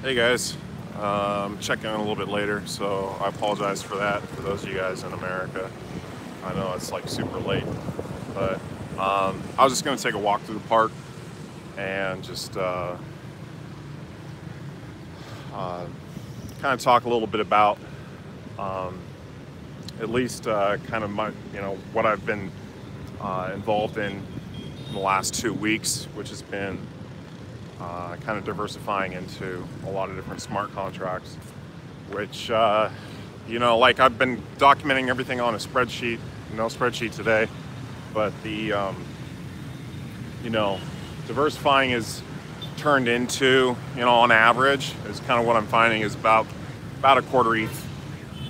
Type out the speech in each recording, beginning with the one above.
Hey guys, checking in a little bit later, so I apologize for that for those of you guys in America. I know it's like super late, but I was just going to take a walk through the park and just kind of talk a little bit about um, at least kind of my, what I've been involved in the last 2 weeks, which has been kind of diversifying into a lot of different smart contracts, which, like I've been documenting everything on a spreadsheet, no spreadsheet today, but the, diversifying is turned into, on average, is kind of what I'm finding is about a quarter ETH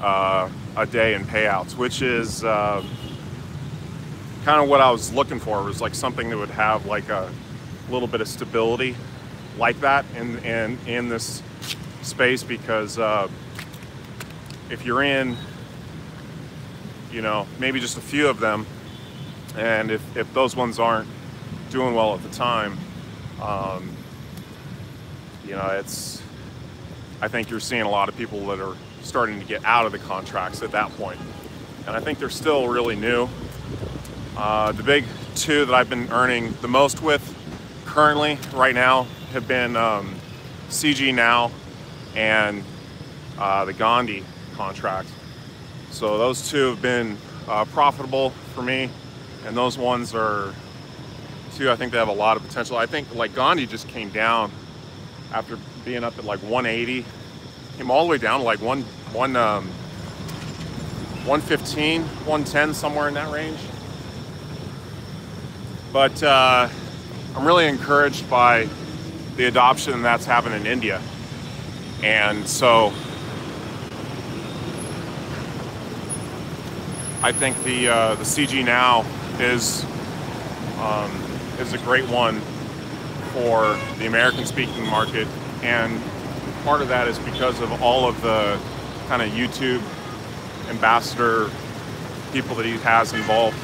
a day in payouts, which is kind of what I was looking for. It was like something that would have like a little bit of stability like that in this space, because if you're in, maybe just a few of them, and if those ones aren't doing well at the time, I think you're seeing a lot of people that are starting to get out of the contracts at that point. And I think they're still really new. The big two that I've been earning the most with currently right now have been CG Now and the Gandhi contract. So those two have been profitable for me, and those ones are two, I think they have a lot of potential. I think like Gandhi just came down after being up at like 180, came all the way down to like 115, 110, somewhere in that range. But I'm really encouraged by the adoption that's happened in India. And so I think the CG Now is a great one for the American-speaking market, and part of that is because of all of the kind of YouTube ambassador people that he has involved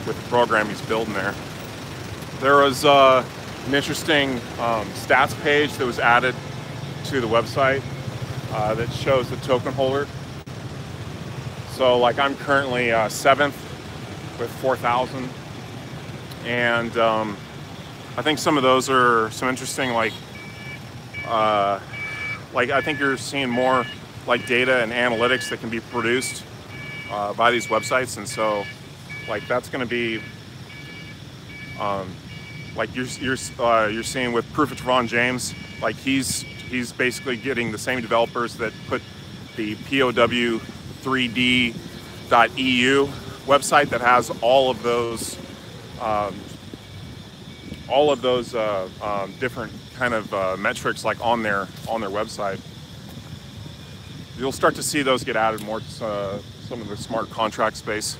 with the program he's building there. There was an interesting stats page that was added to the website that shows the token holder. So like I'm currently 7th with 4,000, and I think some of those are some interesting, like I think you're seeing more like data and analytics that can be produced by these websites, and so like that's going to be like you're seeing with Proof of Tron James, like he's basically getting the same developers that put the POW3D.EU website that has all of those different kind of metrics like on their website. You'll start to see those get added more to some of the smart contract space.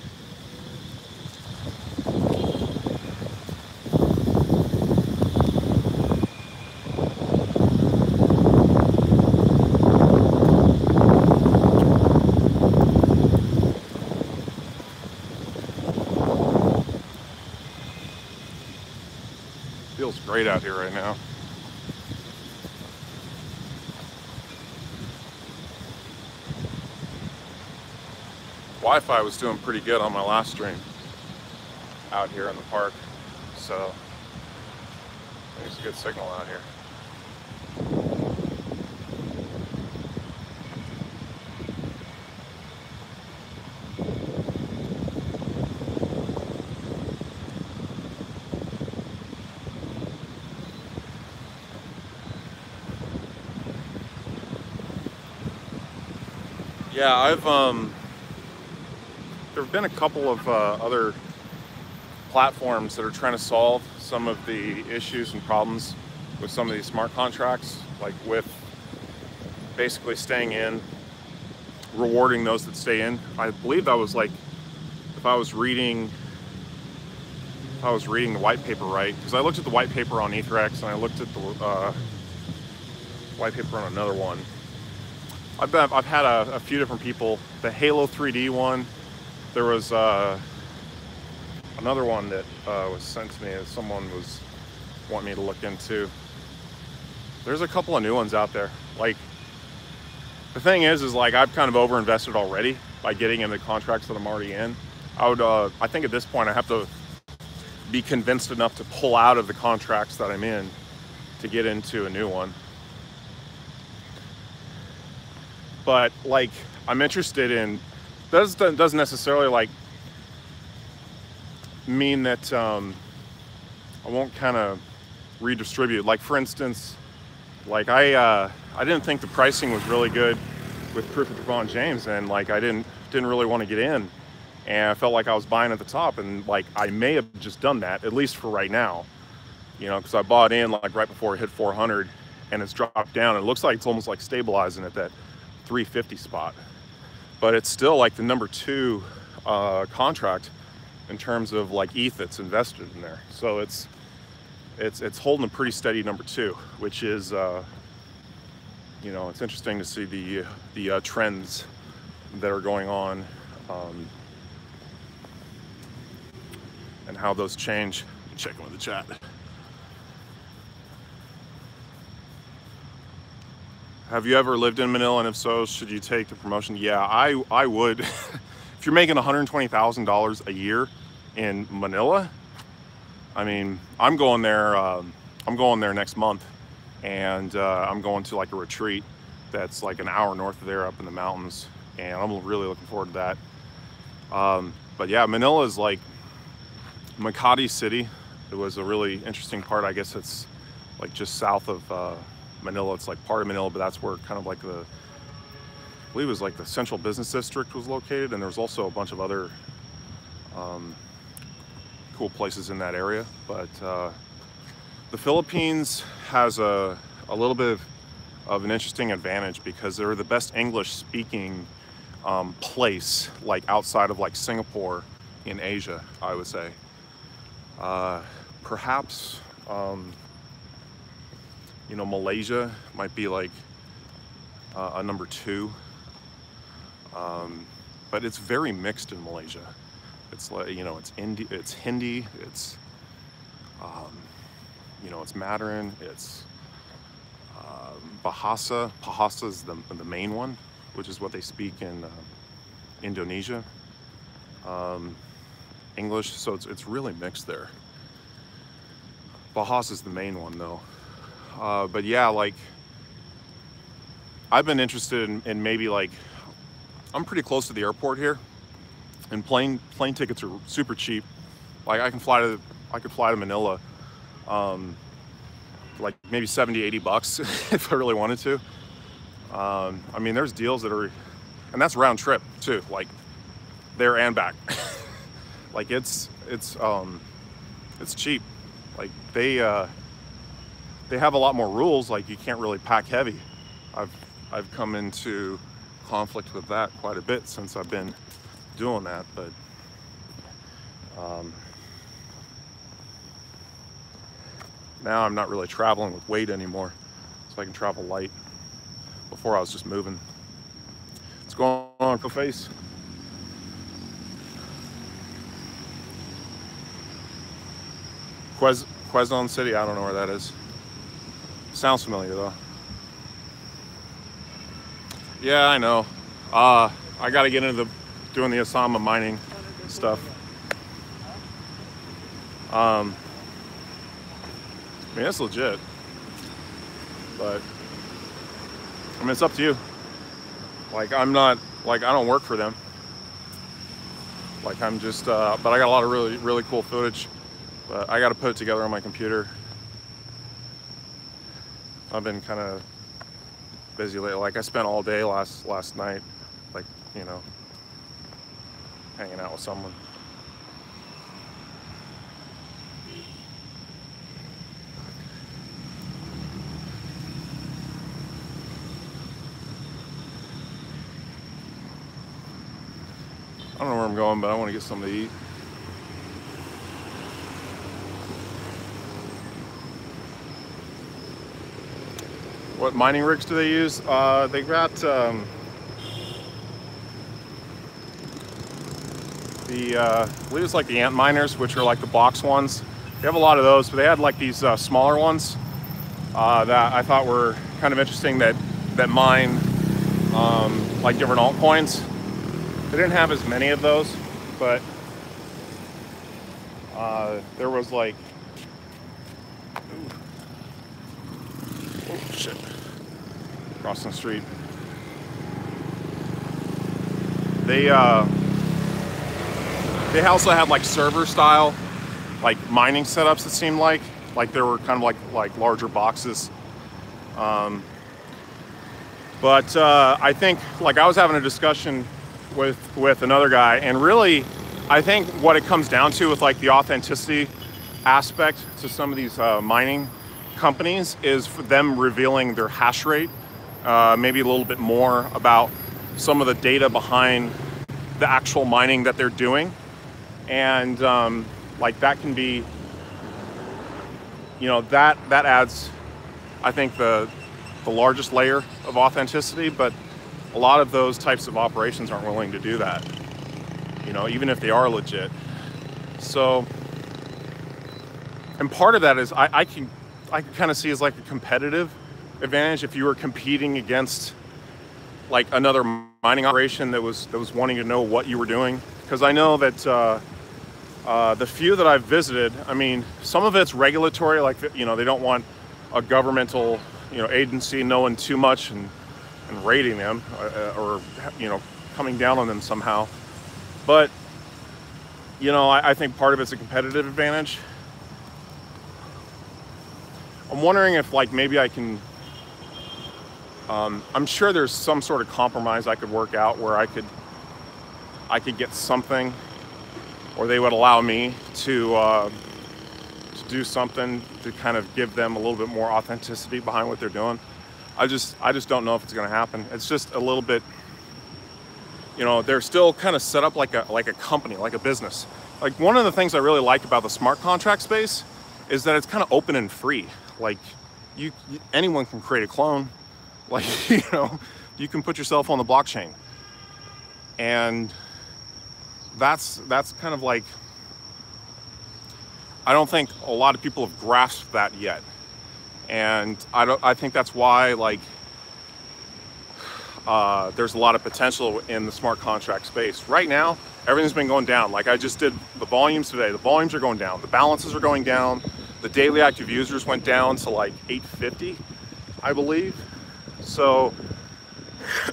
Feels great out here right now. Wi-Fi was doing pretty good on my last stream out here in the park, so there's a good signal out here. Yeah, there have been a couple of other platforms that are trying to solve some of the issues and problems with some of these smart contracts, like with basically staying in, rewarding those that stay in. I believe that was like, if I was reading the white paper right, because I looked at the white paper on EtherX and I looked at the white paper on another one. I've had a few different people. The Halo 3D one, there was another one that was sent to me that someone was wanting me to look into. there's a couple of new ones out there. Like, the thing is like I've kind of overinvested already by getting into contracts that I'm already in. I think at this point I have to be convinced enough to pull out of the contracts that I'm in to get into a new one. But like, I'm interested in, doesn't necessarily like mean that I won't kind of redistribute. Like, for instance, like I didn't think the pricing was really good with Proof of Devon James, and like I didn't really want to get in, and I felt like I was buying at the top, and like I may have just done that, at least for right now, you know, because I bought in like right before it hit 400, and it's dropped down. It looks like it's almost like stabilizing at that 350 spot, but it's still like the number 2 contract in terms of like ETH that's invested in there. So it's holding a pretty steady number 2, which is you know, it's interesting to see the trends that are going on, and how those change. Checking with the chat. Have you ever lived in Manila, and if so, should you take the promotion? Yeah, I would. If you're making $120,000 a year in Manila, I mean, I'm going there next month, and I'm going to like a retreat that's like an hour north of there, up in the mountains, and I'm really looking forward to that. But yeah, Manila is like Makati City. It was a really interesting part. I guess it's like just south of Manila. It's like part of Manila, but that's where kind of like I believe it was like the central business district was located, and there's also a bunch of other cool places in that area. But the Philippines has a little bit of an interesting advantage because they're the best English speaking place, like outside of like Singapore in Asia, I would say. Perhaps you know, Malaysia might be like a number 2, but it's very mixed in Malaysia. It's like, you know, it's Hindi, it's you know, it's Mandarin, it's Bahasa. Bahasa is the main one, which is what they speak in Indonesia. English, so it's really mixed there. Bahasa is the main one though. But yeah, like I've been interested in maybe like, I'm pretty close to the airport here, and plane tickets are super cheap. Like I could fly to Manila, like maybe 70, 80 bucks if I really wanted to. I mean, there's deals that are, and that's round trip too, like there and back. Like it's cheap. Like they have a lot more rules. Like you can't really pack heavy. I've come into conflict with that quite a bit since I've been doing that, but now I'm not really traveling with weight anymore, so I can travel light. Before I was just moving. What's going on, face? Quezon City, I don't know where that is. Sounds familiar though. Yeah, I know. I got to get into doing the Osama mining stuff. I mean, it's legit, but I mean, it's up to you. Like, I'm not, like, I don't work for them. Like, I'm just, but I got a lot of really, really cool footage, but I got to put it together on my computer. I've been kind of busy lately. Like, I spent all day last night, like, you know, hanging out with someone. I don't know where I'm going, but I want to get something to eat. What mining rigs do they use? They got I believe it's like the ant miners, which are like the box ones. They have a lot of those, but they had like these smaller ones. that I thought were kind of interesting that mine like different altcoins. They didn't have as many of those, but there was like, oh shit, crossing the street. They also had like server style, like mining setups. It seemed like there were kind of like larger boxes. But I think, like, I was having a discussion with another guy, and really, I think what it comes down to with like the authenticity aspect to some of these mining companies is for them revealing their hash rate, maybe a little bit more about some of the data behind the actual mining that they're doing. And like that can be, you know, that adds, I think, the largest layer of authenticity, but a lot of those types of operations aren't willing to do that, you know, even if they are legit. So, and part of that is I can kind of see as like a competitive advantage if you were competing against like another mining operation that was wanting to know what you were doing. Because I know that the few that I've visited, I mean, some of it's regulatory, like, you know, they don't want a governmental, you know, agency knowing too much and rating them or, you know, coming down on them somehow. But, you know, I think part of it's a competitive advantage. I'm wondering if, like, maybe I can, I'm sure there's some sort of compromise I could work out where I could get something, or they would allow me to do something to kind of give them a little bit more authenticity behind what they're doing. I just don't know if it's going to happen. It's just a little bit, you know, they're still kind of set up like a company, like a business. Like, one of the things I really like about the smart contract space is that it's kind of open and free. Like, anyone can create a clone. Like, you know, you can put yourself on the blockchain, and that's kind of like, I don't think a lot of people have grasped that yet. And I think that's why, like, there's a lot of potential in the smart contract space. Right now, everything's been going down. Like, I just did the volumes today. The volumes are going down. The balances are going down. The daily active users went down to like 850, I believe. So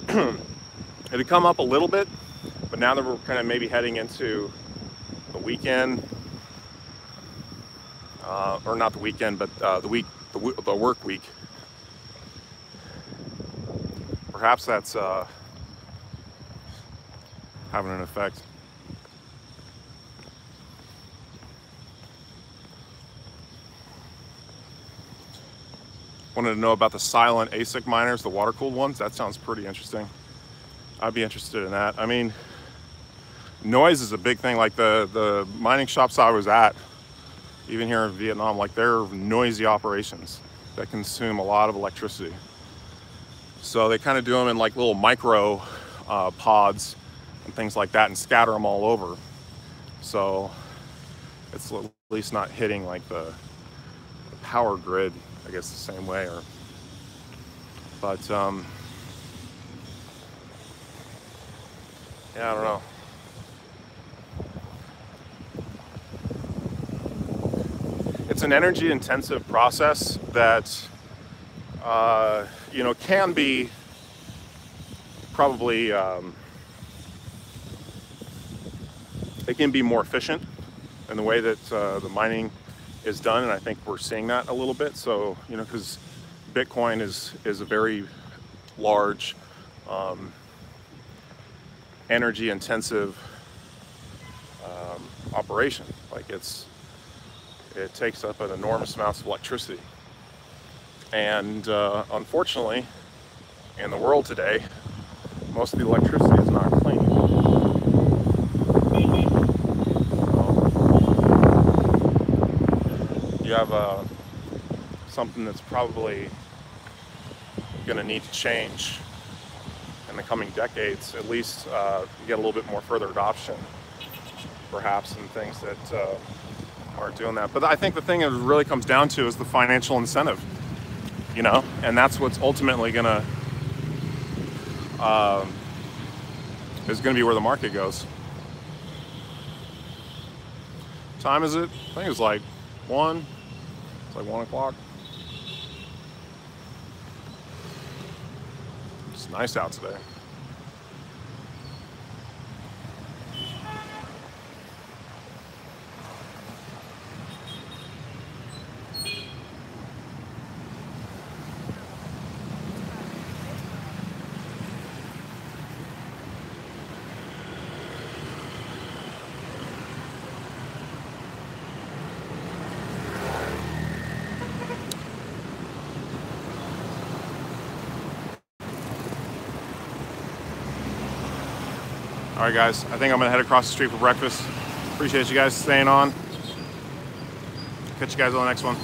it had come up a little bit, but now that we're kind of maybe heading into the weekend, or not the weekend, but the work week, perhaps that's having an effect. Wanted to know about the silent ASIC miners, the water-cooled ones. That sounds pretty interesting. I'd be interested in that. I mean, noise is a big thing. Like the mining shops I was at, even here in Vietnam, like, they're noisy operations that consume a lot of electricity. So they kind of do them in like little micro pods and things like that, and scatter them all over. So it's at least not hitting like the power grid, I guess, the same way. Or, but yeah, I don't know. It's an energy intensive process that, you know, can be probably, it can be more efficient in the way that the mining is done. And I think we're seeing that a little bit. So, you know, because Bitcoin is a very large, energy intensive operation. Like, it takes up an enormous amount of electricity. And unfortunately, in the world today, most of the electricity is not clean. So you have something that's probably going to need to change in the coming decades, at least get a little bit more further adoption, perhaps, and things that aren't doing that. But I think the thing it really comes down to is the financial incentive. you know, and that's what's ultimately gonna is gonna be where the market goes. What time is it? I think it's like 1. It's like 1 o'clock. It's nice out today. All right, guys, I think I'm gonna head across the street for breakfast. Appreciate you guys staying on. Catch you guys on the next one.